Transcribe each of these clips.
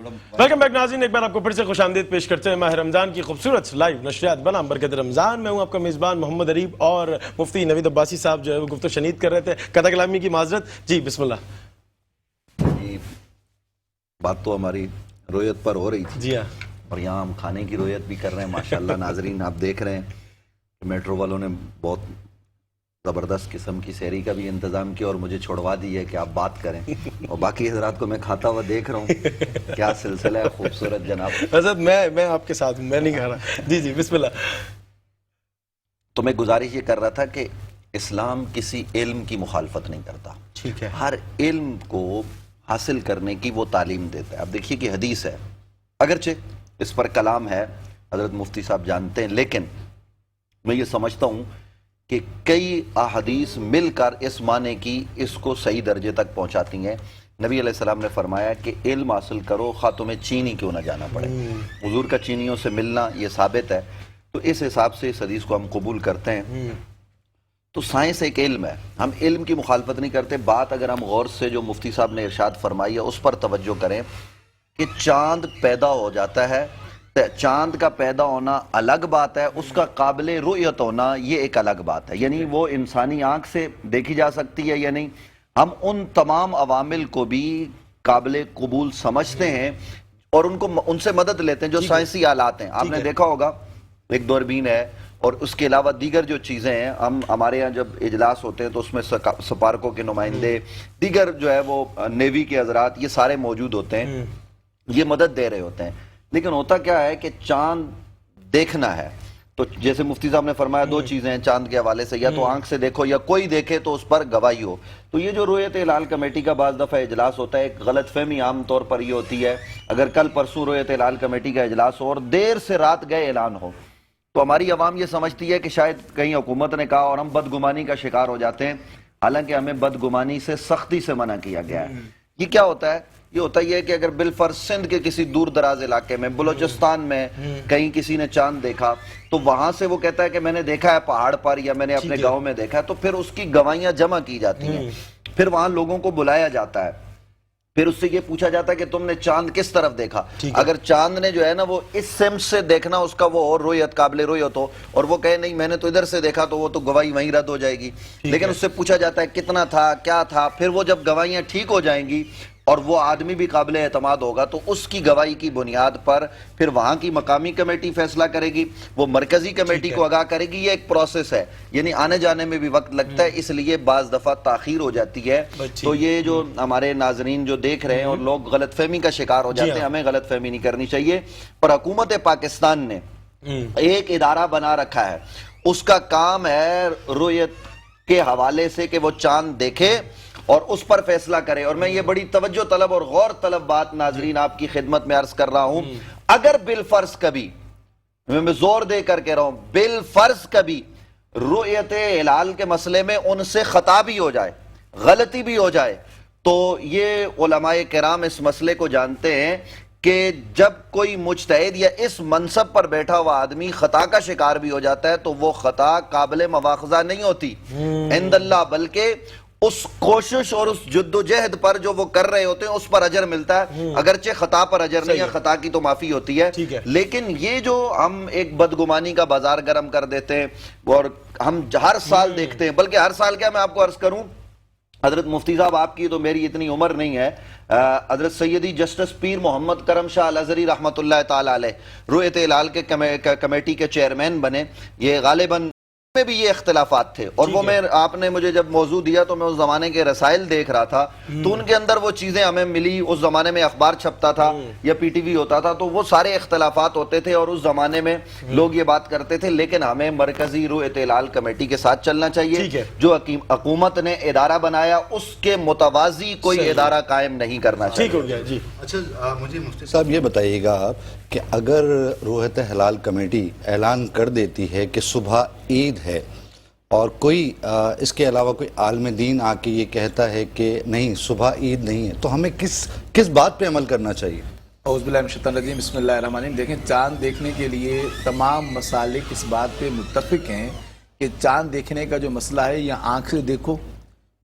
Welcome back ناظرین، ایک بار آپ کو پھر سے خوش آمدید پیش کرتے ہیں ماہ رمضان کی خوبصورت لائیو نشریات بنام برکت رمضان. میں ہوں آپ کا میزبان محمد عریب، اور مفتی نوید عباسی صاحب جو ہے وہ گفتگو شنید کر رہے تھے. قطع کلامی کی معذرت. جی بسم اللہ. جی بات تو ہماری رویت پر ہو رہی تھی. جی ہاں، اور یہاں ہم کھانے کی رویت بھی کر رہے ہیں. ماشاءاللہ ناظرین آپ دیکھ رہے ہیں کہ میٹرو والوں نے بہت زبردست قسم کی سحری کا بھی انتظام کیا اور مجھے چھوڑوا دی ہے کہ آپ بات کریں، اور باقی حضرات کو میں کھاتا ہوا دیکھ رہا ہوں. کیا سلسلہ ہے خوبصورت جناب. حضرت میں آپ کے ساتھ ہوں، میں نہیں کھا رہا. جی بسم اللہ. تو میں گزارش یہ کر رہا تھا کہ اسلام کسی علم کی مخالفت نہیں کرتا. ٹھیک ہے. ہر علم کو حاصل کرنے کی وہ تعلیم دیتا ہے. اب دیکھیے کہ حدیث ہے، اگرچہ اس پر کلام ہے، حضرت مفتی صاحب جانتے ہیں، لیکن میں یہ سمجھتا ہوں کہ کئی احادیث مل کر اس معنی کی اس کو صحیح درجے تک پہنچاتی ہیں. نبی علیہ السلام نے فرمایا کہ علم حاصل کرو خواہ تمہیں چینی کیوں نہ جانا پڑے. حضور کا چینیوں سے ملنا یہ ثابت ہے، تو اس حساب سے اس حدیث کو ہم قبول کرتے ہیں. تو سائنس ایک علم ہے، ہم علم کی مخالفت نہیں کرتے. بات اگر ہم غور سے جو مفتی صاحب نے ارشاد فرمائی ہے اس پر توجہ کریں کہ چاند پیدا ہو جاتا ہے، چاند کا پیدا ہونا الگ بات ہے، اس کا قابل رؤیت ہونا یہ ایک الگ بات ہے. یعنی وہ انسانی آنکھ سے دیکھی جا سکتی ہے یا نہیں، ہم ان تمام عوامل کو بھی قابل قبول سمجھتے ہیں اور ان سے مدد لیتے ہیں جو سائنسی آلات ہیں. آپ نے دیکھا ہوگا ایک دوربین ہے، اور اس کے علاوہ دیگر جو چیزیں ہیں. ہمارے یہاں جب اجلاس ہوتے ہیں تو اس میں سپارکوں کے نمائندے، دیگر جو ہے وہ نیوی کے حضرات، یہ سارے موجود ہوتے ہیں، یہ مدد دے رہے ہوتے ہیں. لیکن ہوتا کیا ہے کہ چاند دیکھنا ہے تو جیسے مفتی صاحب نے فرمایا دو چیزیں ہیں چاند کے حوالے سے، یا تو آنکھ سے دیکھو یا کوئی دیکھے تو اس پر گواہی ہو. تو یہ جو رؤیت ہلال کمیٹی کا بعض دفعہ اجلاس ہوتا ہے، ایک غلط فہمی عام طور پر یہ ہوتی ہے، اگر کل پرسوں رؤیت ہلال کمیٹی کا اجلاس ہو اور دیر سے رات گئے اعلان ہو تو ہماری عوام یہ سمجھتی ہے کہ شاید کہیں حکومت نے کہا اور ہم بدگمانی کا شکار ہو جاتے ہیں. حالانکہ ہمیں بدگمانی سے سختی سے منع کیا گیا ہے. یہ کیا ہوتا ہے؟ یہ ہوتا ہے کہ اگر بالفرض سندھ کے کسی دور دراز علاقے میں، بلوچستان میں کہیں کسی نے چاند دیکھا تو وہاں سے وہ کہتا ہے کہ میں نے دیکھا ہے پہاڑ پر یا میں نے اپنے گاؤں میں دیکھا ہے، تو پھر اس کی گواہیاں جمع کی جاتی ہیں. پھر وہاں لوگوں کو بلایا جاتا ہے، پھر اس سے یہ پوچھا جاتا ہے کہ تم نے چاند کس طرف دیکھا. اگر چاند نے جو ہے نا وہ اس سمت سے دیکھنا، اس کا وہ اور رؤیت قابل رؤیت ہو، اور وہ کہے نہیں میں نے تو ادھر سے دیکھا، تو وہ تو گواہی وہیں رد ہو جائے گی. لیکن اس سے پوچھا جاتا ہے کتنا تھا، کیا تھا. پھر وہ جب گواہیاں ٹھیک ہو جائیں گی اور وہ آدمی بھی قابل اعتماد ہوگا تو اس کی گواہی کی بنیاد پر پھر وہاں کی مقامی کمیٹی فیصلہ کرے گی، وہ مرکزی کمیٹی کو آگاہ کرے گی. یہ ایک پروسیس ہے، یعنی آنے جانے میں بھی وقت لگتا ہے، اس لیے بعض دفعہ تاخیر ہو جاتی ہے. تو یہ جو ہمارے ناظرین جو دیکھ رہے ہیں اور لوگ غلط فہمی کا شکار ہو جاتے ہیں، ہمیں غلط فہمی نہیں کرنی چاہیے. اور حکومت پاکستان نے ایک ادارہ بنا رکھا ہے، اس کا کام ہے رؤیت کے حوالے سے کہ وہ چاند دیکھے اور اس پر فیصلہ کرے. اور میں یہ بڑی توجہ طلب اور غور طلب بات ناظرین آپ کی خدمت میں عرض کر رہا ہوں، اگر بالفرض کبھی، میں زور دے کر کہہ رہا ہوں، بالفرض کبھی رؤیت ہلال کے مسئلے میں ان سے خطا بھی ہو جائے، غلطی بھی ہو جائے، تو یہ علماء کرام اس مسئلے کو جانتے ہیں کہ جب کوئی مجتہد یا اس منصب پر بیٹھا ہوا آدمی خطا کا شکار بھی ہو جاتا ہے تو وہ خطا قابل مواخذہ نہیں ہوتی عند اللہ، بلکہ اس کوشش اور اس جد و جہد پر جو وہ کر رہے ہوتے ہیں اس پر اجر ملتا ہے. اگرچہ خطا پر اجر نہیں ہے، خطا کی تو معافی ہوتی ہے. لیکن یہ جو ہم ایک بدگمانی کا بازار گرم کر دیتے ہیں اور ہم ہر سال دیکھتے ہیں، بلکہ ہر سال کیا میں آپ کو عرض کروں، حضرت مفتی صاحب آپ کی تو میری اتنی عمر نہیں ہے، حضرت سیدی جسٹس پیر محمد کرم شاہ الازہری رحمۃ اللہ تعالی علیہ رؤیت ہلال کے کمیٹی کے چیئرمین بنے. یہ غالباً میں بھی یہ اختلافات تھے، اور وہ میں آپ نے مجھے جب موضوع دیا تو میں اس زمانے کے رسائل دیکھ رہا تھا، تو ان کے اندر وہ چیزیں ہمیں ملی. اس زمانے میں اخبار چھپتا تھا یا پی ٹی وی ہوتا تھا تو وہ سارے اختلافات ہوتے تھے اور اس زمانے میں لوگ یہ بات کرتے تھے. لیکن ہمیں مرکزی رؤیت ہلال کمیٹی کے ساتھ چلنا چاہیے. جو حکومت نے ادارہ بنایا اس کے متوازی کوئی ادارہ قائم نہیں کرنا چاہیے. اچھا مجھے مفتی صاحب یہ بتائیے گا آپ کہ اگر رؤیت ہلال کمیٹی اعلان کر دیتی ہے کہ صبح عید ہے اور کوئی اس کے علاوہ کوئی عالم دین آ کے یہ کہتا ہے کہ نہیں صبح عید نہیں ہے، تو ہمیں کس بات پہ عمل کرنا چاہیے؟ اعوذ باللہ من الشیطان الرجیم، بسم اللہ الرحمن الرحیم. دیکھیں چاند دیکھنے کے لیے تمام مسالک اس بات پہ متفق ہیں کہ چاند دیکھنے کا جو مسئلہ ہے یا آنکھ سے دیکھو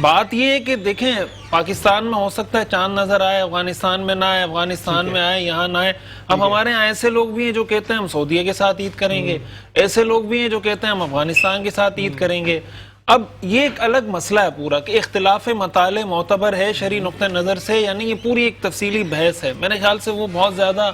بات یہ ہے کہ دیکھیں پاکستان میں ہو سکتا ہے چاند نظر آئے، افغانستان میں نہ آئے، افغانستان میں آئے یہاں نہ آئے. اب ہمارے یہاں ایسے لوگ بھی ہیں جو کہتے ہیں ہم سعودیہ کے ساتھ عید کریں گے، ایسے لوگ بھی ہیں جو کہتے ہیں ہم افغانستان کے ساتھ عید کریں گے. اب یہ ایک الگ مسئلہ ہے پورا کہ اختلاف مطالع معتبر ہے شرعی نقطہ نظر سے، یعنی یہ پوری ایک تفصیلی بحث ہے. میرے خیال سے وہ بہت زیادہ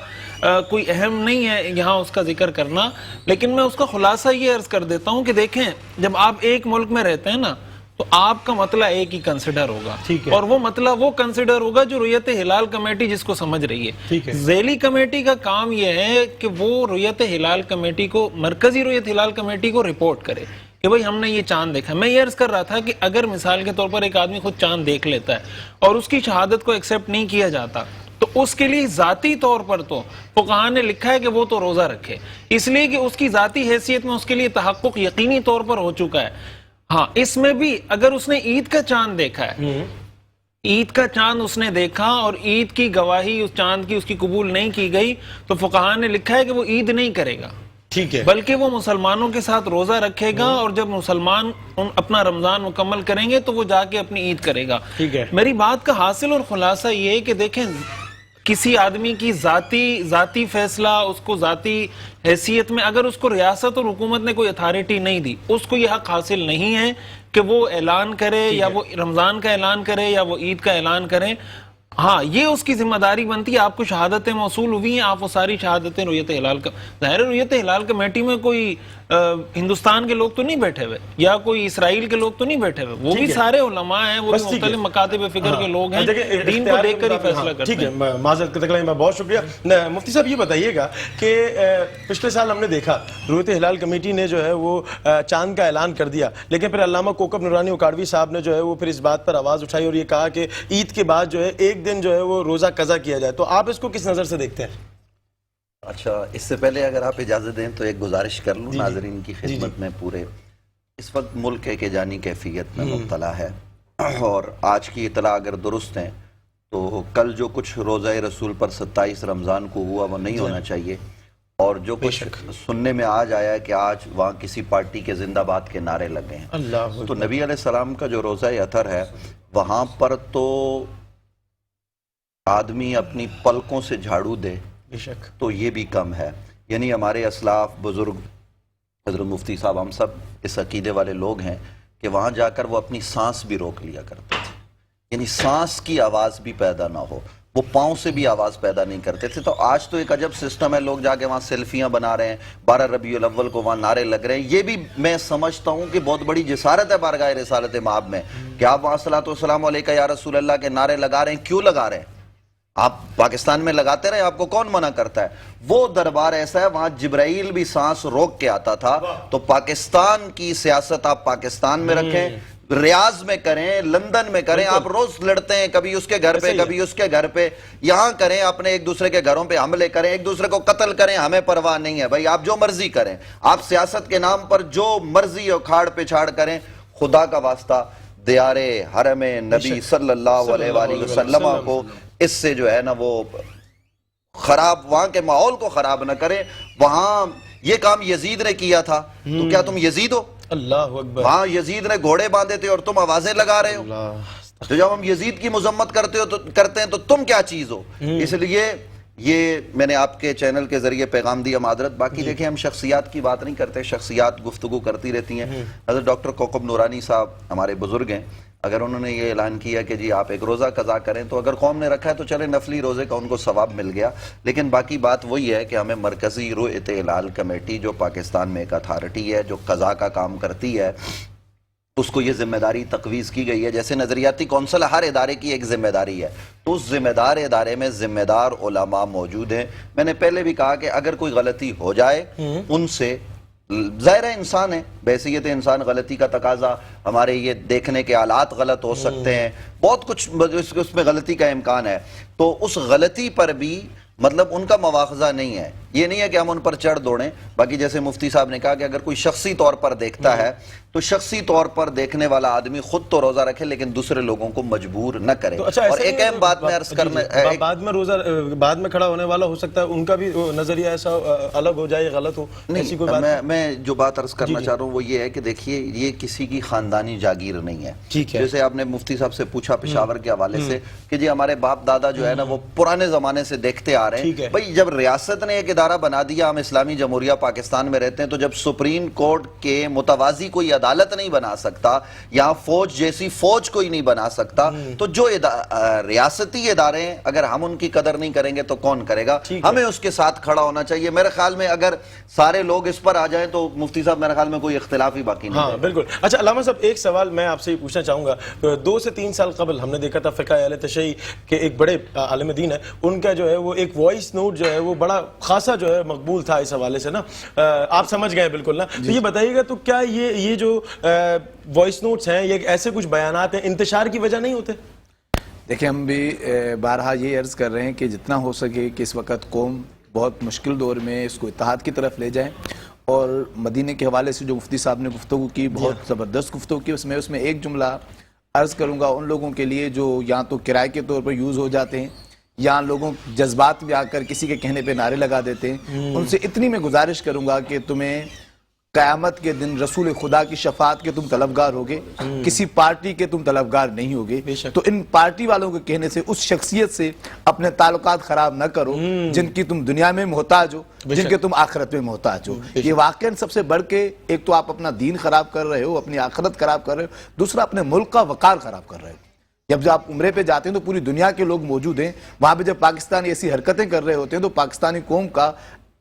کوئی اہم نہیں ہے یہاں اس کا ذکر کرنا، لیکن میں اس کا خلاصہ یہ عرض کر دیتا ہوں کہ دیکھیں جب آپ ایک ملک میں رہتے ہیں نا تو آپ کا مسئلہ ایک ہی کنسیڈر ہوگا، اور وہ مسئلہ وہ کنسیڈر ہوگا جو رؤیت ہلال کمیٹی جس کو سمجھ رہی ہے. ذیلی کمیٹی کا کام یہ ہے کہ وہ رؤیت ہلال کمیٹی کو، مرکزی رؤیت ہلال کمیٹی کو رپورٹ کرے کہ بھئی ہم نے یہ چاند دیکھا. میں یہ عرض کر رہا تھا کہ اگر مثال کے طور پر ایک آدمی خود چاند دیکھ لیتا ہے اور اس کی شہادت کو ایکسیپٹ نہیں کیا جاتا تو اس کے لیے ذاتی طور پر تو فقہاء نے لکھا ہے کہ وہ تو روزہ رکھے، اس لیے کہ اس کی ذاتی حیثیت میں اس کے لیے تحقق یقینی طور پر ہو چکا ہے. ہاں اس میں بھی اگر اس نے عید کا چاند دیکھا ہے، عید کا چاند اس نے دیکھا اور عید کی گواہی اس چاند کی اس کی قبول نہیں کی گئی تو فقہاء نے لکھا ہے کہ وہ عید نہیں کرے گا، ٹھیک ہے، بلکہ وہ مسلمانوں کے ساتھ روزہ رکھے گا، اور جب مسلمان اپنا رمضان مکمل کریں گے تو وہ جا کے اپنی عید کرے گا. ٹھیک ہے. میری بات کا حاصل اور خلاصہ یہ ہے کہ دیکھیں کسی آدمی کی ذاتی فیصلہ، اس کو ذاتی حیثیت میں اگر اس کو ریاست اور حکومت نے کوئی اتھارٹی نہیں دی، اس کو یہ حق حاصل نہیں ہے کہ وہ اعلان کرے یا وہ رمضان کا اعلان کرے یا وہ عید کا اعلان کرے. ہاں یہ اس کی ذمہ داری بنتی ہے. آپ کو شہادتیں موصول ہوئی ہیں، آپ وہ ساری شہادتیں رؤیت ہلال کا، ظاہر رؤیت ہلال کمیٹی میں کوئی ہندوستان کے لوگ تو نہیں بیٹھے ہوئے یا کوئی اسرائیل کے لوگ تو نہیں بیٹھے ہوئے، وہ بھی سارے علماء ہیں، وہ بھی مختلف مکاتب فکر کے لوگ ہیں، دین کو دیکھ کر ہی فیصلہ کرتے ہیں. ٹھیک ہے، معذرت کرتے میں بہت شکریہ. مفتی صاحب یہ بتائیے گا کہ پچھلے سال ہم نے دیکھا رؤیت ہلال کمیٹی نے جو ہے وہ چاند کا اعلان کر دیا، لیکن پھر علامہ کوکب نورانی اکاڑوی صاحب نے جو ہے وہ پھر اس بات پر آواز اٹھائی اور یہ کہا کہ عید کے بعد جو ہے ایک دن جو ہے وہ روزہ قضا کیا جائے. تو آپ اس کو کس نظر سے دیکھتے ہیں؟ اچھا، اس سے پہلے اگر آپ اجازت دیں تو ایک گزارش کر لوں ناظرین کی خدمت میں. پورے اس وقت ملک ایک جانی کیفیت میں مبتلا ہے، اور آج کی اطلاع اگر درست ہیں تو کل جو کچھ روزہ رسول پر 27 رمضان کو ہوا وہ نہیں ہونا چاہیے، اور جو کچھ سننے میں آج آیا ہے کہ آج وہاں کسی پارٹی کے زندہ باد کے نعرے لگے ہیں. تو نبی علیہ السلام کا جو روزہ اطہر ہے وہاں پر تو آدمی اپنی پلکوں سے جھاڑو دے تو یہ بھی کم ہے. یعنی ہمارے اسلاف بزرگ حضرت مفتی صاحب ہم سب اس عقیدے والے لوگ ہیں کہ وہاں جا کر وہ اپنی سانس بھی روک لیا کرتے تھے، یعنی سانس کی آواز بھی پیدا نہ ہو، وہ پاؤں سے بھی آواز پیدا نہیں کرتے تھے. تو آج تو ایک عجب سسٹم ہے، لوگ جا کے وہاں سیلفیاں بنا رہے ہیں، 12 ربیع الاول کو وہاں نعرے لگ رہے ہیں. یہ بھی میں سمجھتا ہوں کہ بہت بڑی جسارت ہے بارگاہ رسالت مآب میں کہ آپ وہاں صلاۃ والسلام علیکہ یا رسول اللہ کے نعرے لگا رہے ہیں. کیوں لگا رہے ہیں؟ آپ پاکستان میں لگاتے رہے، آپ کو کون منع کرتا ہے؟ وہ دربار ایسا ہے وہاں جبرائیل بھی سانس روک کے آتا تھا. تو پاکستان کی سیاست آپ پاکستان میں رکھیں، ریاض میں کریں، لندن میں کریں. آپ روز لڑتے ہیں، کبھی اس کے گھر پہ کبھی اس کے گھر پہ، یہاں کریں، اپنے ایک دوسرے کے گھروں پہ حملے کریں، ایک دوسرے کو قتل کریں، ہمیں پرواہ نہیں ہے بھائی، آپ جو مرضی کریں، آپ سیاست کے نام پر جو مرضی اکھاڑ پچھاڑ کریں. خدا کا واسطہ دیار حرم نبی صلی اللہ علیہ وآلہ وسلم کو اس سے جو ہے نا وہ خراب، وہاں کے ماحول کو خراب نہ کریں. وہاں یہ کام یزید نے کیا تھا تو کیا تم یزید ہو؟ اللہ اکبر. وہاں یزید نے گھوڑے باندھے تھے اور تم آوازیں لگا رہے ہو. تو جب ہم یزید کی مذمت کرتے ہیں تو تم کیا چیز ہو؟ اس لیے یہ میں نے آپ کے چینل کے ذریعے پیغام دیا معذرت. باقی دیکھیں ہم شخصیات کی بات نہیں کرتے، شخصیات گفتگو کرتی رہتی ہیں. حضرت ڈاکٹر کوکب نورانی صاحب ہمارے بزرگ ہیں، اگر انہوں نے یہ اعلان کیا کہ جی آپ ایک روزہ قضا کریں تو اگر قوم نے رکھا ہے تو چلے، نفلی روزے کا ان کو ثواب مل گیا. لیکن باقی بات وہی ہے کہ ہمیں مرکزی رؤیت ہلال کمیٹی جو پاکستان میں ایک اتھارٹی ہے جو قضا کا کام کرتی ہے، اس کو یہ ذمہ داری تقویض کی گئی ہے. جیسے نظریاتی کونسل ہر ادارے کی ایک ذمہ داری ہے، تو اس ذمہ دار ادارے میں ذمہ دار علماء موجود ہیں. میں نے پہلے بھی کہا کہ اگر کوئی غلطی ہو جائے ان سے، ظاہر انسان ہے، بحیثیت انسان غلطی کا تقاضا، ہمارے یہ دیکھنے کے آلات غلط ہو سکتے ہیں، بہت کچھ اس میں غلطی کا امکان ہے. تو اس غلطی پر بھی مطلب ان کا مواخذہ نہیں ہے. یہ نہیں ہے کہ ہم ان پر چڑھ دوڑیں. باقی جیسے مفتی صاحب نے کہا کہ اگر کوئی شخصی طور پر دیکھتا ہے تو شخصی طور پر دیکھنے والا آدمی خود تو روزہ رکھے لیکن دوسرے لوگوں کو مجبور نہ کرے. اور ایک اہم بات میں عرض کرنا, بعد میں روزہ بعد میں کھڑا ہونے والا ہو سکتا ہے, ان کا بھی نظریہ ایسا الگ ہو جائے, غلط ہو, ایسی کوئی بات؟ میں جو بات عرض کرنا چاہ رہا ہوں وہ یہ ہے کہ دیکھیے یہ کسی کی خاندانی جاگیر نہیں ہے. جیسے آپ نے مفتی صاحب سے پوچھا پشاور کے حوالے سے کہ جی ہمارے باپ دادا جو ہے نا وہ پرانے زمانے سے دیکھتے آ رہے ہیں. بھائی جب ریاست نے ایک ادارہ بنا دیا, ہم اسلامی جمہوریہ پاکستان میں رہتے ہیں, تو جب سپریم کورٹ کے متوازی کوئی عدالت نہیں بنا سکتا, یہاں فوج جیسی فوج کوئی نہیں بنا سکتا, تو جو ریاستی ادارے ہیں اگر ہم ان کی قدر نہیں کریں گے تو کون کرے گا؟ ہمیں اس کے ساتھ کھڑا ہونا چاہیے. میرے خیال میں اگر سارے لوگ اس پر آ جائیں تو مفتی صاحب میرے خیال میں کوئی اختلاف ہی باقی نہیں. ہاں بالکل. اچھا علامہ صاحب ایک سوال میں آپ سے یہ پوچھنا چاہوں گا, 2 سے 3 سال قبل ہم نے دیکھا تھا فقہ اہل تشیع کے ایک بڑے عالم دین ہے, ان کا جو ہے وہ ایک وائس نوٹ جو ہے وہ بڑا خاصا جو ہے مقبول تھا اس حوالے سے نا, آپ سمجھ گئے بالکل نا. تو یہ بتائیے گا تو کیا یہ جو وائس نوٹس ہیں یہ ایسے کچھ بیانات ہیں انتشار کی وجہ نہیں ہوتے؟ دیکھیں ہم بھی بارہا یہ عرض کر رہے ہیں کہ جتنا ہو سکے کہ اس وقت قوم بہت مشکل دور میں اس کو اتحاد کی طرف لے جائیں, اور مدینے کے حوالے سے جو مفتی صاحب نے گفتگو کی, بہت زبردست گفتگو کی, اس میں ایک جملہ عرض کروں گا ان لوگوں کے لیے جو یا تو کرائے کے طور پر یوز ہو جاتے ہیں یا لوگوں جذبات میں آ کر کسی کے کہنے پہ نعرے لگا دیتے ہیں. ان سے اتنی میں گزارش کروں گا کہ تمہیں قیامت کے دن رسول خدا کی شفاعت کے تم طلبگار ہوگے, کسی پارٹی کے تم طلبگار نہیں ہوگے. تو ان پارٹی والوں کے کہنے سے اس شخصیت سے اپنے تعلقات خراب نہ کرو جن کی تم دنیا میں محتاج ہو, جن کے تم آخرت میں محتاج ہو. یہ واقعاً سب سے بڑھ کے ایک تو آپ اپنا دین خراب کر رہے ہو, اپنی آخرت خراب کر رہے ہو, دوسرا اپنے ملک کا وقار خراب کر رہے ہو. جب آپ عمرے پہ جاتے ہیں تو پوری دنیا کے لوگ موجود ہیں, وہاں پہ جب پاکستانی ایسی حرکتیں کر رہے ہوتے ہیں تو پاکستانی قوم کا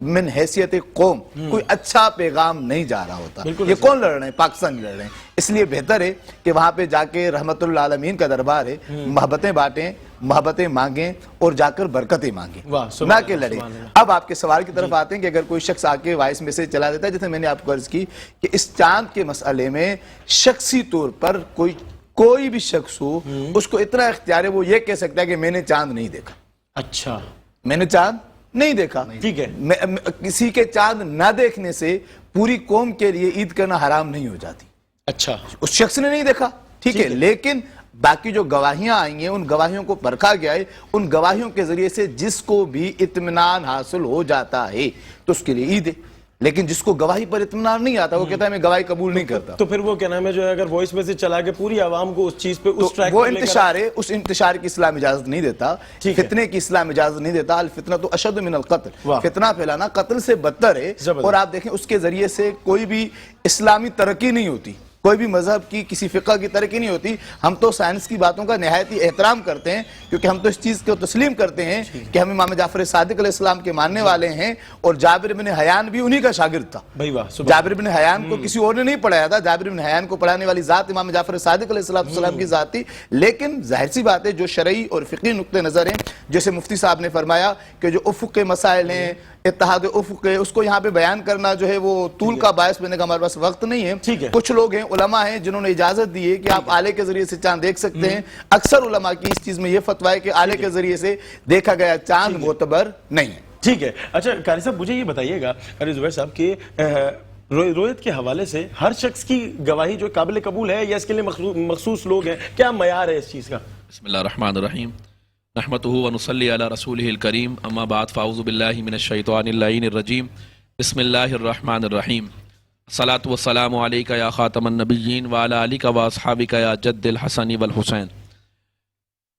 من حیثیت قوم کوئی اچھا پیغام نہیں جا رہا ہوتا. یہ کون لڑ رہے ہیں؟ پاکستانی لڑ رہے ہیں. اس لیے بہتر ہے کہ وہاں پہ جا کے رحمت للعالمین کا دربار ہے, محبتیں بانٹیں, محبتیں مانگیں اور جا کر برکتیں مانگیں, نہ کہ لڑیں. اب آپ کے سوال کی طرف آتے ہیں کہ اگر کوئی شخص آ کے وائس میسج چلا دیتا ہے, جیسے میں نے آپ کو عرض کی کہ اس چاند کے مسئلے میں شخصی طور پر کوئی بھی شخص ہو اس کو اتنا اختیار ہے وہ یہ کہہ سکتا ہے کہ میں نے چاند نہیں دیکھا. اچھا میں نے چاند نہیں دیکھا. ٹھیک ہے, کسی کے چاند نہ دیکھنے سے پوری قوم کے لیے عید کرنا حرام نہیں ہو جاتی. اچھا اس شخص نے نہیں دیکھا, ٹھیک ہے, لیکن باقی جو گواہیاں آئی ہیں ان گواہیوں کو پرکھا گیا ہے, ان گواہیوں کے ذریعے سے جس کو بھی اطمینان حاصل ہو جاتا ہے تو اس کے لیے عید ہے. لیکن جس کو گواہی پر اطمینان نہیں آتا وہ کہتا ہے میں گواہی قبول نہیں کرتا. تو پھر وہ کیا نام ہے جو ہے اگر وائس میسج چلا کے پوری عوام کو اس چیز پہ اس ٹریک وہ انتشار ہے, اس انتشار کی اسلام اجازت نہیں دیتا, فتنے کی اسلام اجازت نہیں دیتا. الفتنہ تو اشد من القتل, فتنہ پھیلانا قتل سے بدتر ہے. اور آپ دیکھیں اس کے ذریعے سے کوئی بھی اسلامی ترقی نہیں ہوتی, کوئی بھی مذہب کی کسی فقہ کی ترقی نہیں ہوتی. ہم تو سائنس کی باتوں کا نہایت ہی احترام کرتے ہیں کیونکہ ہم تو اس چیز کو تسلیم کرتے ہیں کہ ہم امام جعفر صادق علیہ السلام کے ماننے والے ہیں, اور جابر بن حیان بھی انہی کا شاگرد تھا. جابر بن حیان کو کسی اور نے نہیں پڑھایا تھا, جابر بن حیان کو پڑھانے والی ذات امام جعفر صادق علیہ السلام کی ذات تھی. لیکن ظاہر سی بات ہے جو شرعی اور فقہی نقطہ نظر ہیں, جیسے مفتی صاحب نے فرمایا کہ جو افق کے مسائل ہیں, اتحاد افق ہے, اس کو یہاں پہ بیان کرنا جو ہے وہ طول کا باعث بننے کا ہمارے پاس وقت نہیں ہے. کچھ لوگ ہیں علماء ہیں جنہوں نے اجازت دی ہے کہ آپ آلے کے ذریعے سے چاند دیکھ سکتے ہیں. اکثر علماء کی اس چیز میں یہ فتویٰ ہے کہ آلے کے ذریعے سے دیکھا گیا چاند معتبر نہیں ہے. ٹھیک ہے. اچھا قاری صاحب مجھے یہ بتائیے گا قاری زبیر صاحب کہ رویت کے حوالے سے ہر شخص کی گواہی جو قابل قبول ہے یا اس کے لیے مخصوص لوگ ہیں, کیا معیار ہے اس چیز کا؟ بسم اللہ الرحمن الرحیم, نحمده ونصلی علی رسوله الکریم, اما بعد فاعوذ باللہ من الشیطان اللعین الرجیم, بسم اللہ الرحمن الرحیم, الصلاۃ والسلام علیک یا خاتم النبیین وعلی آلک واصحابک یا جد الحسن والحسین.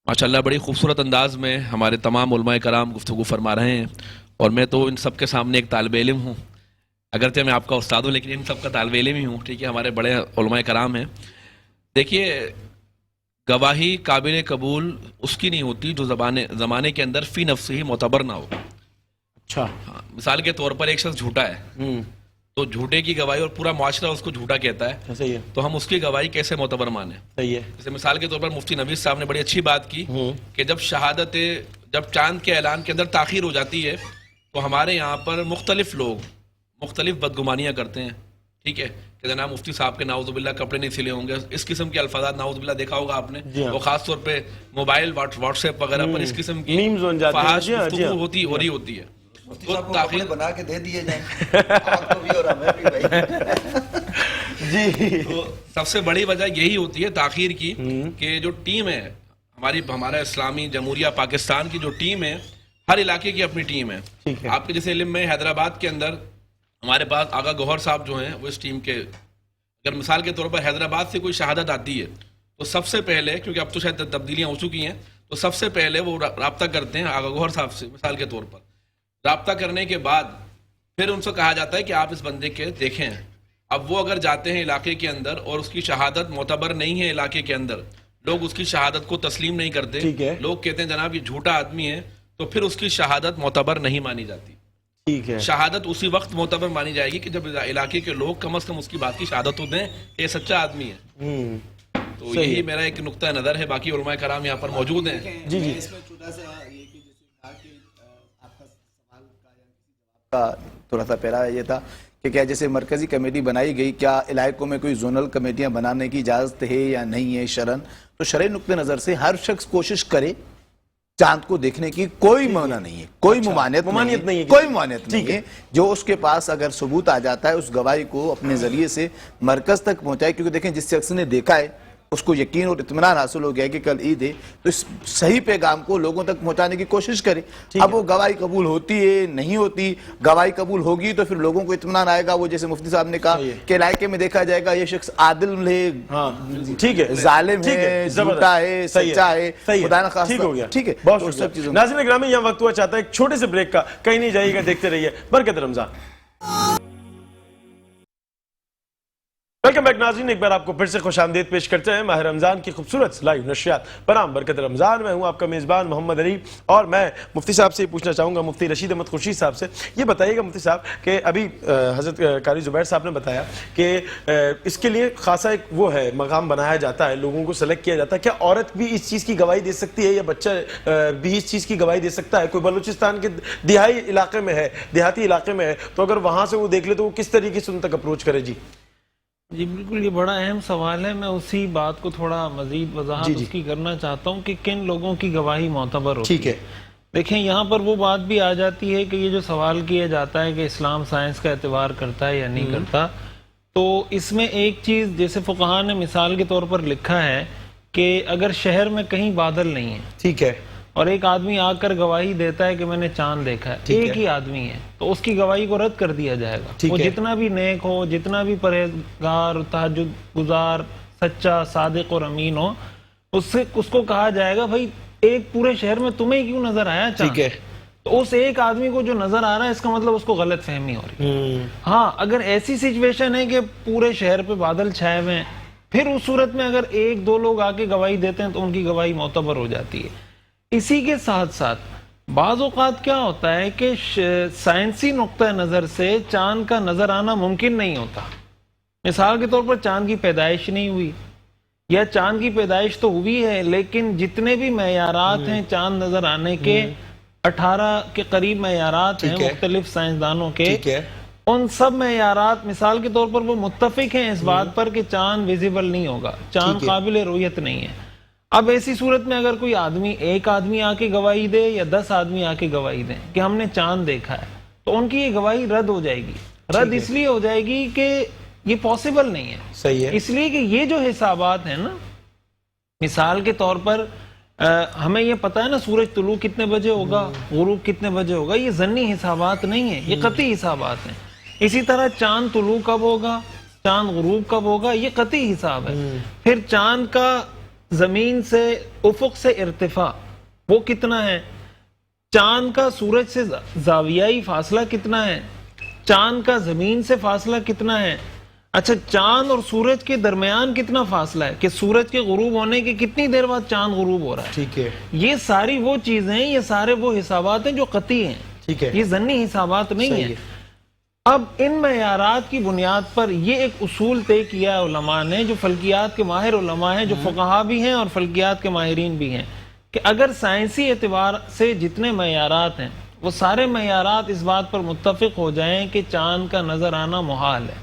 ماشاءاللہ بڑی خوبصورت انداز میں ہمارے تمام علماء کرام گفتگو فرما رہے ہیں, اور میں تو ان سب کے سامنے ایک طالب علم ہوں, اگرچہ میں آپ کا استاد ہوں لیکن ان سب کا طالب علم ہی ہوں. ٹھیک ہے, ہمارے بڑے علماء کرام ہیں. دیکھیے گواہی قابل قبول اس کی نہیں ہوتی جو زمانے کے اندر فی نفس ہی معتبر نہ ہو. اچھا, مثال کے طور پر ایک شخص جھوٹا ہے تو جھوٹے کی گواہی اور پورا معاشرہ اس کو جھوٹا کہتا ہے, صحیح ہے, تو ہم اس کی گواہی کیسے معتبر مانیں؟ صحیح ہے. جیسے مثال کے طور پر مفتی نوید صاحب نے بڑی اچھی بات کی کہ جب چاند کے اعلان کے اندر تاخیر ہو جاتی ہے تو ہمارے یہاں پر مختلف لوگ مختلف بدگمانیاں کرتے ہیں. ٹھیک ہے, کہ جناب مفتی صاحب کے نعوذ باللہ کپڑے نہیں سلے ہوں گے, اس قسم کے الفاظات نعوذ باللہ دیکھا ہوگا آپ نے, اور خاص طور پہ موبائل واٹس ایپ وغیرہ پر اس قسم کی فحش گفتگو ہو رہی ہوتی ہے. مفتی صاحب کو کپڑے بنا کے دے دیے جائیں آپ کو بھی اور ہمیں بھی بھائی. جی تو سب سے بڑی وجہ یہی ہوتی ہے تاخیر کی کہ جو ٹیم ہے ہمارا اسلامی جمہوریہ پاکستان کی جو ٹیم ہے ہر علاقے کی اپنی ٹیم ہے. ٹھیک ہے. آپ کے جیسے علم میں حیدرآباد کے اندر ہمارے پاس آغا گوہر صاحب جو ہیں وہ اس ٹیم کے اگر مثال کے طور پر حیدرآباد سے کوئی شہادت آتی ہے تو سب سے پہلے چونکہ اب تو شاید تبدیلیاں ہو چکی ہیں تو سب سے پہلے وہ رابطہ کرتے ہیں آغا گوہر صاحب سے مثال کے طور پر. رابطہ کرنے کے بعد پھر ان سے کہا جاتا ہے کہ آپ اس بندے کے دیکھیں. اب وہ اگر جاتے ہیں علاقے کے اندر اور اس کی شہادت معتبر نہیں ہے علاقے کے اندر لوگ اس کی شہادت کو تسلیم نہیں کرتے ٹھیک ہے. لوگ کہتے ہیں جناب یہ جھوٹا آدمی ہے تو پھر اس کی شہادت معتبر نہیں مانی جاتی. ٹھیک ہے. شہادت اسی وقت معتبر مانی جائے گی کہ جب علاقے کے لوگ کم از کم اس کی بات کی شہادت تو دیں کہ یہ سچا آدمی ہے. تو یہی میرا ایک نقطہ نظر ہے. باقی علماء کرام یہاں پر موجود ہیں. جی جی اس میں چھوٹا سا یہ کہ جیسے کہا کہ آپ کا سوال کا تھوڑا سا پہلا یہ تھا کہ کیا جیسے مرکزی کمیٹی بنائی گئی کیا علاقوں میں کوئی زونل کمیٹیاں بنانے کی اجازت ہے یا نہیں ہے شرعن. تو شرعی نقطہ نظر سے ہر شخص کوشش کرے چاند کو دیکھنے کی کوئی معنی نہیں ہے کوئی ممانعت نہیں ہے کوئی ممانعت نہیں ہے. جو اس کے پاس اگر ثبوت آ جاتا ہے اس گواہی کو اپنے ذریعے سے مرکز تک پہنچائے کیونکہ دیکھیں جس شخص نے دیکھا ہے اس کو یقین اور اطمینان حاصل ہو گیا کہ کل عید ہے تو اس صحیح پیغام کو لوگوں تک پہنچانے کی کوشش کرے. اب وہ گواہی قبول ہوتی ہے نہیں ہوتی گواہی قبول ہوگی تو پھر لوگوں کو اطمینان آئے گا. وہ جیسے مفتی صاحب نے کہا کہ علاقے میں دیکھا جائے گا یہ شخص عادل ہے ٹھیک ہے ظالم ہے جھوٹا ہے سچا ہے خدا نہ خواستہ. ٹھیک ہو گیا. ٹھیک ہے بہت تو شکریہ. سب چیزوں ناظرین گرامی یہاں وقت ہوا چاہتا ہے ایک چھوٹے سے بریک کا. کہیں نہیں جائیے گا دیکھتے رہیے برکت رمضان. ویلکم بیک ناظرین ایک بار آپ کو پھر سے خوش آمدید پیش کرتے ہیں ماہ رمضان کی خوبصورت لائیو نشریات برام برکت رمضان. میں ہوں آپ کا میزبان محمد علی اور میں مفتی صاحب سے یہ پوچھنا چاہوں گا مفتی رشید احمد خورشید صاحب سے. یہ بتائیے گا مفتی صاحب کہ ابھی حضرت قاری زبیر صاحب نے بتایا کہ اس کے لیے خاصا ایک وہ ہے مقام بنایا جاتا ہے لوگوں کو سلیکٹ کیا جاتا ہے. کیا عورت بھی اس چیز کی گواہی دے سکتی ہے یا بچہ بھی اس چیز کی گواہی دے سکتا ہے؟ کوئی بلوچستان کے دیہاتی علاقے میں ہے تو اگر وہاں سے وہ دیکھ لے تو وہ کس طریقے سے ان تک اپروچ کرے؟ جی بالکل یہ بڑا اہم سوال ہے. میں اسی بات کو تھوڑا مزید وضاحت اس کی کرنا چاہتا ہوں کہ کن لوگوں کی گواہی معتبر ہوتی ہے. ٹھیک ہے. دیکھیں یہاں پر وہ بات بھی آ جاتی ہے کہ یہ جو سوال کیا جاتا ہے کہ اسلام سائنس کا اعتبار کرتا ہے یا نہیں کرتا تو اس میں ایک چیز جیسے فقہاء نے مثال کے طور پر لکھا ہے کہ اگر شہر میں کہیں بادل نہیں ہے ٹھیک ہے اور ایک آدمی آ کر گواہی دیتا ہے کہ میں نے چاند دیکھا ہے ایک ہی آدمی ہے تو اس کی گواہی کو رد کر دیا جائے گا. وہ جتنا بھی نیک ہو جتنا بھی پرہیزگار تہجد گزار سچا صادق اور امین ہو اس کو کہا جائے گا بھائی ایک پورے شہر میں تمہیں کیوں نظر آیا چاند. تو اس ایک آدمی کو جو نظر آ رہا ہے اس کا مطلب اس کو غلط فہمی ہو رہی. ہاں اگر ایسی سچویشن ہے کہ پورے شہر پہ بادل چھائے ہوئے ہیں پھر اس صورت میں اگر ایک دو لوگ آ کے گواہی دیتے ہیں تو ان کی گواہی معتبر ہو جاتی ہے. اسی کے ساتھ ساتھ بعض اوقات کیا ہوتا ہے کہ سائنسی نقطہ نظر سے چاند کا نظر آنا ممکن نہیں ہوتا. مثال کے طور پر چاند کی پیدائش نہیں ہوئی یا چاند کی پیدائش تو ہوئی ہے لیکن جتنے بھی معیارات ہیں چاند نظر آنے کے 18 کے قریب معیارات ہیں مختلف سائنسدانوں کے ان سب معیارات مثال کے طور پر وہ متفق ہیں اس بات پر کہ چاند ویزیبل نہیں ہوگا چاند قابل رؤیت نہیں ہے. اب ایسی صورت میں اگر کوئی ایک آدمی آ کے گواہی دے یا 10 آدمی آ کے گواہی دیں کہ ہم نے چاند دیکھا ہے تو ان کی یہ گواہی رد ہو جائے گی. رد اس لیے ہو جائے گی کہ یہ پاسبل نہیں ہے. صحیح ہے. اس لیے کہ یہ جو حسابات ہیں نا مثال کے طور پر ہمیں یہ پتا ہے نا سورج طلوع کتنے بجے ہوگا غروب کتنے بجے ہوگا یہ ضمنی حسابات نہیں ہیں یہ قطعی حسابات ہیں. اسی طرح چاند طلوع کب ہوگا چاند غروب کب ہوگا یہ قطعی حساب ہے. پھر چاند کا زمین سے افق سے ارتفاع وہ کتنا ہے چاند کا سورج سے زاویائی فاصلہ کتنا ہے چاند کا زمین سے فاصلہ کتنا ہے اچھا چاند اور سورج کے درمیان کتنا فاصلہ ہے کہ سورج کے غروب ہونے کے کتنی دیر بعد چاند غروب ہو رہا ہے. ٹھیک ہے. یہ ساری وہ چیزیں یہ سارے وہ حسابات ہیں جو قطعی ہیں. ٹھیک ہے. یہ ضمنی حسابات نہیں ہیں. اب ان معیارات کی بنیاد پر یہ ایک اصول طے کیا علماء نے جو فلکیات کے ماہر علماء ہیں جو فقہا بھی ہیں اور فلکیات کے ماہرین بھی ہیں کہ اگر سائنسی اعتبار سے جتنے معیارات ہیں وہ سارے معیارات اس بات پر متفق ہو جائیں کہ چاند کا نظر آنا محال ہے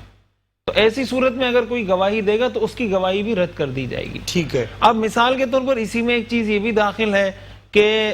تو ایسی صورت میں اگر کوئی گواہی دے گا تو اس کی گواہی بھی رد کر دی جائے گی. ٹھیک ہے. اب مثال کے طور پر اسی میں ایک چیز یہ بھی داخل ہے کہ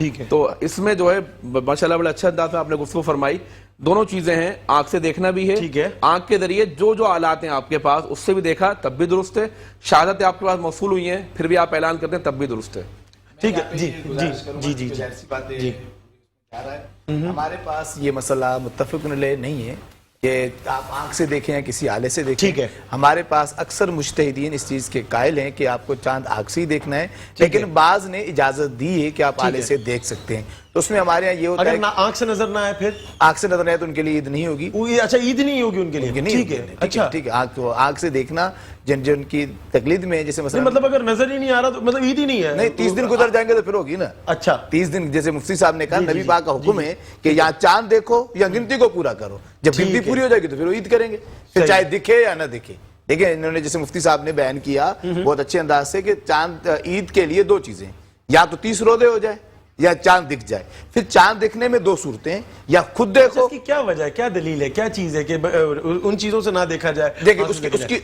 ٹھیک ہے. تو اس میں جو ہے ماشاءاللہ بڑا اچھا انداز میں آپ نے گفتگو فرمائی. دونوں چیزیں ہیں, آنکھ سے دیکھنا بھی ہے, ٹھیک ہے, آنکھ کے ذریعے جو آلات ہیں آپ کے پاس اس سے بھی دیکھا تب بھی درست ہے, شہادتیں آپ کے پاس موصول ہوئی ہیں پھر بھی آپ اعلان کرتے ہیں تب بھی درست ہے. ٹھیک ہے. جی جی جی جی ہمارے پاس یہ مسئلہ متفق علیہ نہیں ہے کہ آپ آنکھ سے دیکھیں یا کسی آلے سے دیکھیں. ٹھیک ہے. ہمارے پاس اکثر مجتہدین اس چیز کے قائل ہیں کہ آپ کو چاند آنکھ سے ہی دیکھنا ہے, لیکن بعض نے اجازت دی ہے کہ آپ آلے سے دیکھ سکتے ہیں. تو اس میں ہمارے ہاں یہ ہوتا ہے اگر آنکھ سے نظر نہ آئے پھر آنکھ سے نظر آئے تو ان کے لیے عید نہیں ہوگی. اچھا, عید نہیں ہوگی ان کے لیے. ٹھیک ہے. اچھا, ٹھیک ہے. آنکھ سے دیکھنا جن کی تقلید میں جیسے مثلا مطلب اگر نظر ہی نہیں آ رہا تو مطلب عید ہی نہیں ہے. نہیں 30 دن گزر جائیں گے تو پھر ہوگی نا. اچھا, 30 دن جیسے مفتی صاحب نے کہا نبی پاک کا حکم ہے کہ یا چاند دیکھو یا گنتی کو پورا کرو. جب گنتی پوری ہو جائے گی تو پھر وہ عید کریں گے, پھر چاہے دکھے یا نہ دکھے. دیکھیں انہوں نے جیسے مفتی صاحب نے بیان کیا بہت اچھے انداز سے کہ چاند عید کے لیے دو چیزیں, یا تو 30 روزے ہو جائے یا چاند دکھ جائے. پھر چاند دکھنے میں دو صورتیں ہیں, یا خود دیکھو. اس کی کیا وجہ ہے, کیا دلیل ہے, کیا چیز ہے کہ ان چیزوں سے نہ دیکھا جائے؟ دیکھیں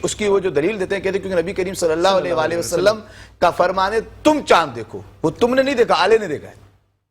اس کی وہ جو دلیل دیتے ہیں, کہتے ہیں کیونکہ نبی کریم صلی اللہ علیہ وآلہ وسلم کا فرمان ہے تم چاند دیکھو. وہ تم نے نہیں دیکھا, آلے نے دیکھا ہے.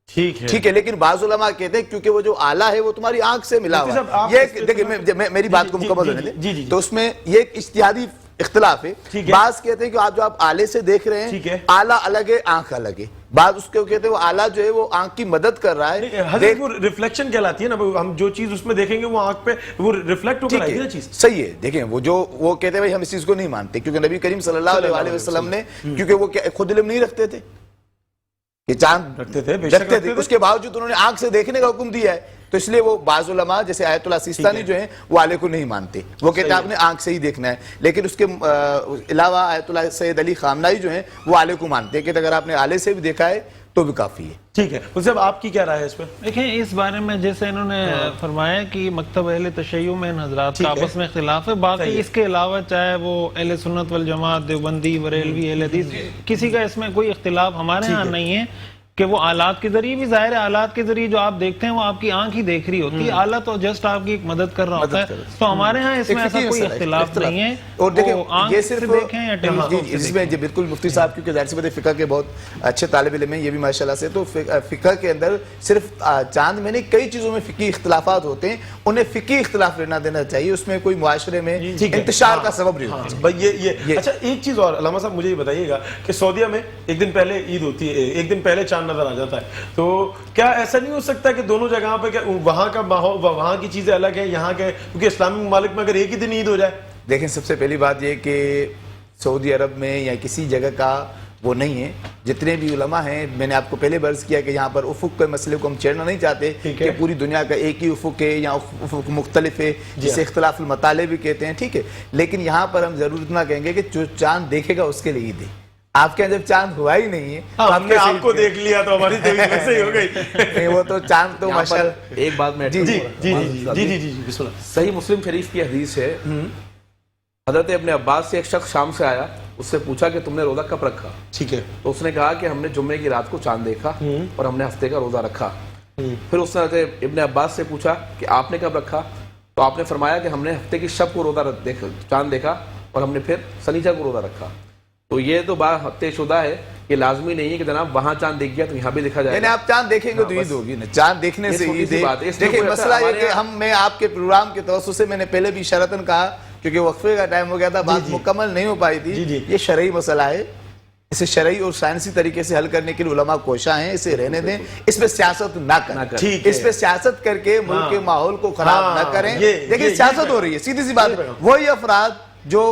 ٹھیک ہے, لیکن بعض علماء کہتے ہیں کیونکہ وہ جو آلہ ہے وہ تمہاری آنکھ سے ملا ہوا ہے. یہ دیکھیں میری بات کو مکمل ہونے دیں. تو اس میں یہ ایک اجتہادی اختلاف ہے. بعض کہتے ہیں کہ آپ آلے سے دیکھ رہے ہیں, آلہ الگ ہے آنکھ الگ ہے. بعض اس کو کہتے ہیں وہ آلہ جو ہے وہ آنکھ کی مدد کر رہا ہے. حضرت وہ ریفلیکشن کہلاتی ہے نا, ہم جو چیز اس میں دیکھیں گے وہ آنکھ پہ وہ ریفلیکٹ ہو کر آئے گی نا چیز. صحیح ہے. دیکھیں وہ کہتے ہیں بھائی ہم اس چیز کو نہیں مانتے کیونکہ نبی کریم صلی اللہ علیہ وسلم نے, کیونکہ وہ خود علم نہیں رکھتے تھے کہ چاند رکھتے تھے, اس کے باوجود انہوں نے آنکھ سے دیکھنے کا حکم دیا ہے. تو اس لیے وہ بعض علماء جیسے آیت اللہ سیستانی جو ہیں وہ آلے کو نہیں مانتے, وہ کہتے ہیں آپ نے آنکھ سے ہی دیکھنا ہے. لیکن اس کے علاوہ آیت اللہ سید علی خامنائی جو ہیں وہ آلے کو مانتے ہیں, کہ اگر آپ نے آلے سے بھی دیکھا ہے تو بھی کافی ہے. ٹھیک ہے. صاحب آپ کی کیا رائے ہے اس پہ؟ دیکھیں اس بارے میں جیسے انہوں نے فرمایا کہ مکتب اہل تشیع میں حضرات کا آپس میں اختلاف ہے, باقی اس کے علاوہ چاہے وہ اہل سنت والجماعت, دیوبندی, بریلوی, اہل حدیث, کسی کا اس میں کوئی اختلاف ہمارے ہاں نہیں ہے کہ وہ آلات کے ذریعے بھی, ظاہر ہے آلات کے ذریعے جو آپ دیکھتے ہیں وہ آپ کی آنکھ ہی دیکھ رہی ہوتی ہے, آلہ تو جسٹ آپ کی ایک مدد کر رہا ہوتا ہے. تو ہمارے ہاں اس میں ایسا کوئی اختلاف نہیں ہے. اور دیکھیں یہ صرف دیکھیں یا ٹیلیسکوپ سے اس میں بالکل مفتی صاحب کیونکہ ظاہر سی بات ہے فقہ کے بہت اچھے طالب علم ہیں یہ بھی ماشاءاللہ سے, تو فقہ کے اندر صرف چاند میں نہیں کئی چیزوں میں فقہی اختلافات ہوتے ہیں, انہیں فقہی اختلاف لینا دینا چاہیے, اس میں کوئی معاشرے میں انتشار کا سبب نہیں ہوتا. اچھا ایک چیز اور علامہ صاحب مجھے یہ بتائیے گا کہ سعودیہ میں ایک دن پہلے عید ہوتی ہے, ایک دن پہلے چاند نظر آ جاتا ہے, تو کیا ایسا نہیں ہو سکتا کہ دونوں جگہوں پہ وہاں کا ماحول, وہاں کی چیزیں الگ ہیں یہاں کے, کیونکہ اسلامی ممالک میں اگر ایک ہی دن عید ہو جائے؟ دیکھیں سب سے پہلی بات یہ کہ سعودی عرب میں یا کسی جگہ کا وہ نہیں ہے. جتنے بھی علماء ہیں, میں نے آپ کو پہلے برز کیا کہ یہاں پر افق کے مسئلے کو ہم چھیڑنا نہیں چاہتے کہ پوری دنیا کا ایک ہی افق ہے یا افق مختلف ہے, جسے اختلاف المطالع بھی کہتے ہیں. ٹھیک ہے, لیکن یہاں پر ہم ضرور اتنا کہیں گے کہ جو چاند دیکھے گا اس کے لیے عید ہے. آپ کے جب چاند ہوا ہی نہیں ہے, ہم نے آپ کو دیکھ لیا تو ہماری ویسے ہی ہو گئی. وہ تو چاند تو ماشاءاللہ. ایک بات میں جی بسم اللہ. صحیح مسلم شریف کی حدیث ہے, حضرت ابن عباس سے ایک شخص شام سے آیا, اس سے پوچھا کہ تم نے روزہ کب رکھا؟ ٹھیک ہے. تو اس نے کہا کہ ہم نے جمعے کی رات کو چاند دیکھا اور ہم نے ہفتے کا روزہ رکھا. پھر اس نے حضرت ابن عباس سے پوچھا کہ آپ نے کب رکھا؟ تو آپ نے فرمایا کہ ہم نے ہفتے کی شب کو روزہ چاند دیکھا اور ہم نے پھر سنیچر کو روزہ رکھا. تو یہ تو بات طے شدہ ہے, یہ لازمی نہیں ہے کہ جناب وہاں چاند دیکھ گیا تو یہاں بھی دیکھا جائے. یعنی آپ چاند دیکھیں گے تو عید ہوگی نا, چاند دیکھنے سے عید ہے. دیکھیں مسئلہ یہ کہ میں آپ کے پروگرام کے توسط سے میں نے پہلے بھی اشارتاً کہا کیونکہ وقفے کا ٹائم ہو گیا تھا, بات مکمل نہیں ہو پائی تھی. یہ شرعی مسئلہ ہے, اسے شرعی اور سائنسی طریقے سے حل کرنے کے لیے علماء کوشاں ہیں, اسے رہنے دیں, اس پہ سیاست نہ کریں, اس پہ سیاست کر کے ملک کے ماحول کو خراب نہ کریں. دیکھیں سیاست ہو رہی ہے, سیدھی سی بات. وہی افراد جو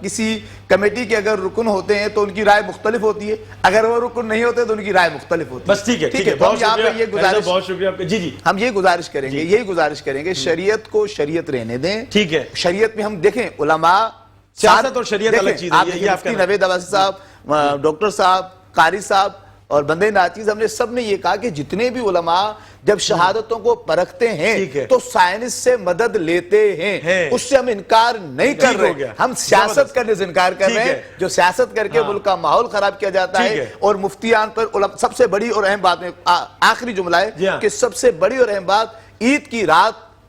کسی کمیٹی کے اگر رکن ہوتے ہیں تو ان کی رائے مختلف ہوتی ہے, اگر وہ رکن نہیں ہوتے تو ان کی رائے مختلف ہوتی ہے. بس ٹھیک ہے, بہت شکریہ آپ کا. جی ہم یہ گزارش کریں گے, یہی گزارش کریں گے, شریعت کو شریعت رہنے دیں. ٹھیک ہے, شریعت میں ہم دیکھیں علماء, سیاست اور شریعت الگ چیز ہے. مفتی نوید عباسی صاحب, ڈاکٹر صاحب, قاری صاحب اور بندے ناچیز, ہم نے سب نے یہ کہا کہ جتنے بھی علماء جب شہادتوں کو پرکھتے ہیں تو سائنس سے مدد لیتے ہیں, اس سے ہم انکار نہیں کر رہے. ہم سیاست کرنے سے انکار کر رہے ہیں, جو سیاست کر کے ملک کا ماحول خراب کیا جاتا ہے. اور مفتیان پر سب سے بڑی اور اہم بات میں آخری جملہ ہے کہ سب سے بڑی اور اہم بات, عید کی رات